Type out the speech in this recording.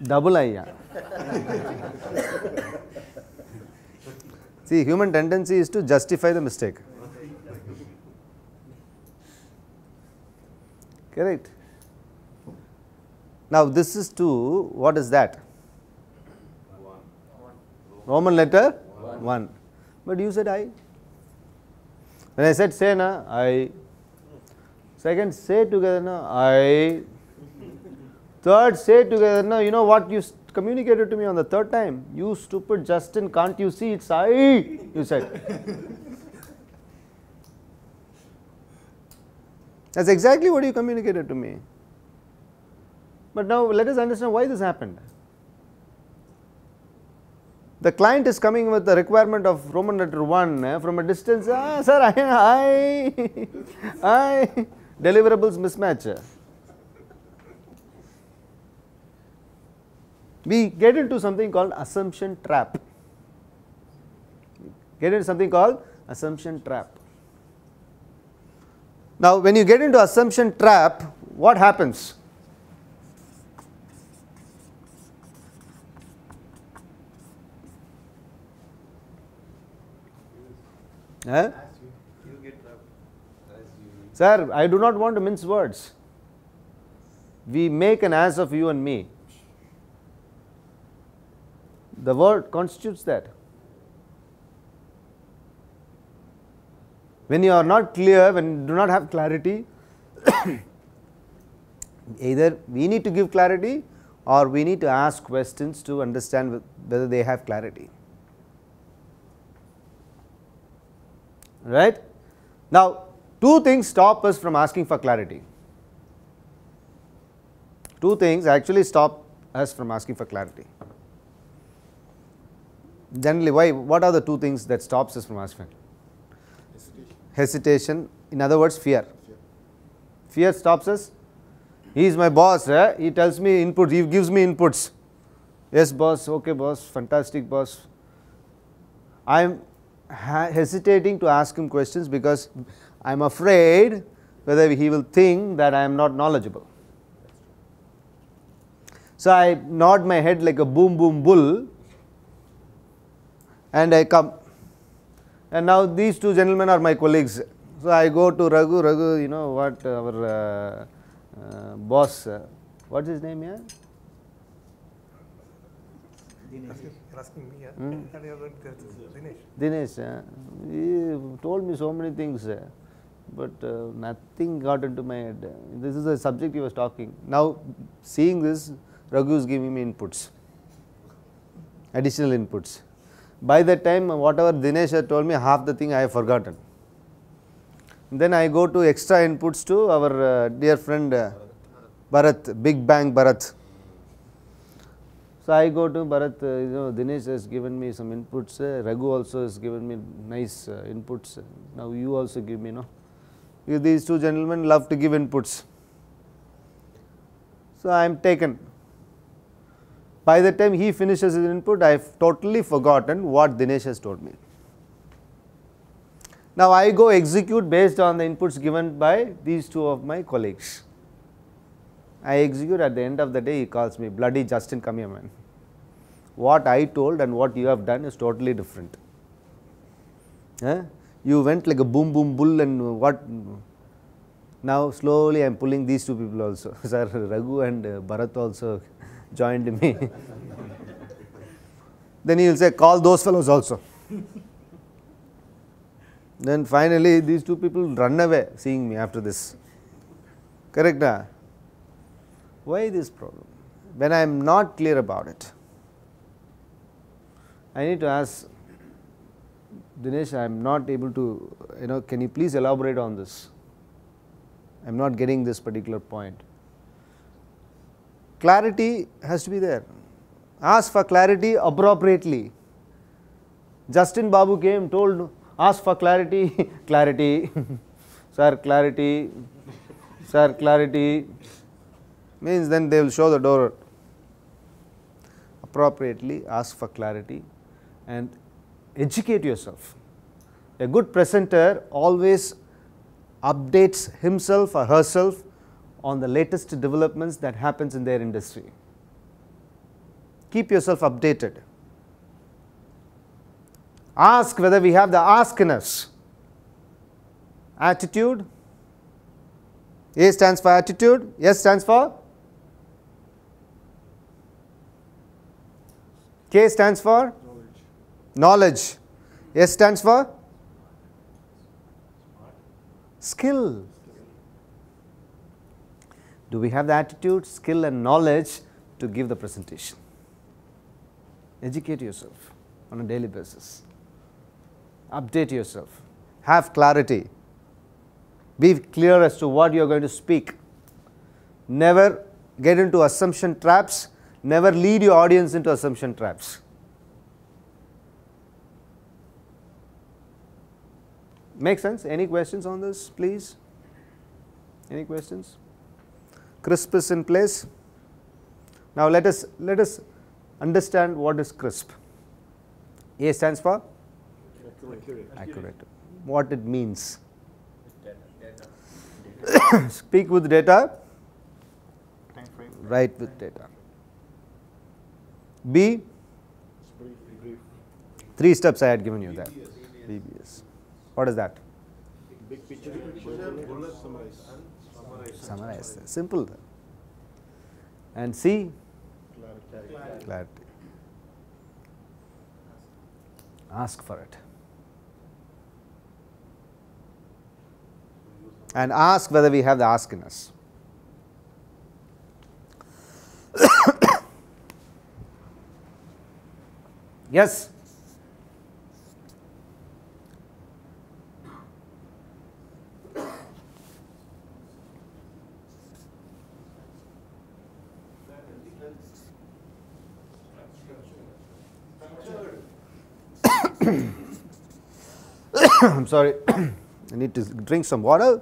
Double I, yeah. See, human tendency is to justify the mistake. Correct. Now, this is to, what is that? Roman letter 1. But you said I. When I said say na, I. Second, say together na, I. Third, say together na, you know what you communicated to me on the third time? You stupid Justin, can't you see it's I? You said. That's exactly what you communicated to me. But now let us understand why this happened. The client is coming with the requirement of Roman letter 1 from a distance. Sir, I deliverables mismatch. We get into something called assumption trap. Get into something called assumption trap. Now, when you get into assumption trap, what happens? Sir, I do not want to mince words. We make an ass of you and me. The word constitutes that. When you are not clear, when you do not have clarity, either we need to give clarity or we need to ask questions to understand whether they have clarity. Right? Now, two things stop us from asking for clarity. Two things actually stop us from asking for clarity. Generally, why? What are the two things that stops us from asking? Hesitation. In other words, fear. Fear stops us. He is my boss. He tells me inputs. He gives me inputs. Yes, boss. Okay, boss. Fantastic, boss. I am hesitating to ask him questions because I am afraid whether he will think that I am not knowledgeable. So I nod my head like a boom boom bull and I come. And now these two gentlemen are my colleagues. So I go to Raghu, you know what, our boss, what's his name here? You're asking me, Dinesh. He told me so many things, but nothing got into my head. This is the subject he was talking. Now, seeing this, Raghu is giving me inputs, additional inputs. By that time, whatever Dinesh had told me, half the thing I have forgotten. Then I go to extra inputs to our dear friend Bharat, Big Bang Bharat. So I go to Bharat, you know, Dinesh has given me some inputs, Raghu also has given me nice inputs. Now you also give me, no? These two gentlemen love to give inputs. So I am taken. By the time he finishes his input, I have totally forgotten what Dinesh has told me. Now I go execute based on the inputs given by these two of my colleagues. I execute. At the end of the day, he calls me, bloody Justin, come here, man. What I told and what you have done is totally different. You went like a boom boom bull and what? Now slowly I am pulling these two people also. Sir, Raghu and Bharat also joined me. Then he will say, call those fellows also. Then finally these two people run away seeing me after this. Correct? Why this problem? When I am not clear about it, I need to ask Dinesh, I am not able to, you know, can you please elaborate on this? I am not getting this particular point. Clarity has to be there. Ask for clarity appropriately. Justin Babu came, told, ask for clarity, clarity, sir, clarity, sir, clarity, means then they will show the door. Appropriately ask for clarity and educate yourself. A good presenter always updates himself or herself on the latest developments that happens in their industry. Keep yourself updated. Ask whether we have the ask in us. Attitude. A stands for attitude. S stands for? K stands for? Knowledge. S stands for? Skill. Do we have the attitude, skill and knowledge to give the presentation? Educate yourself on a daily basis. Update yourself. Have clarity. Be clear as to what you are going to speak. Never get into assumption traps. Never lead your audience into assumption traps. Make sense? Any questions on this, please? Any questions? Crisp is in place. Now let us understand what is crisp. A stands for? Accurate. What it means. Speak with data. Write with data. B. Three steps I had given you there. BBS. What is that? Big picture, Summarize. Simple. And C. Clarity. Ask for it. And ask whether we have the ask in us. Yes. I'm sorry, I need to drink some water.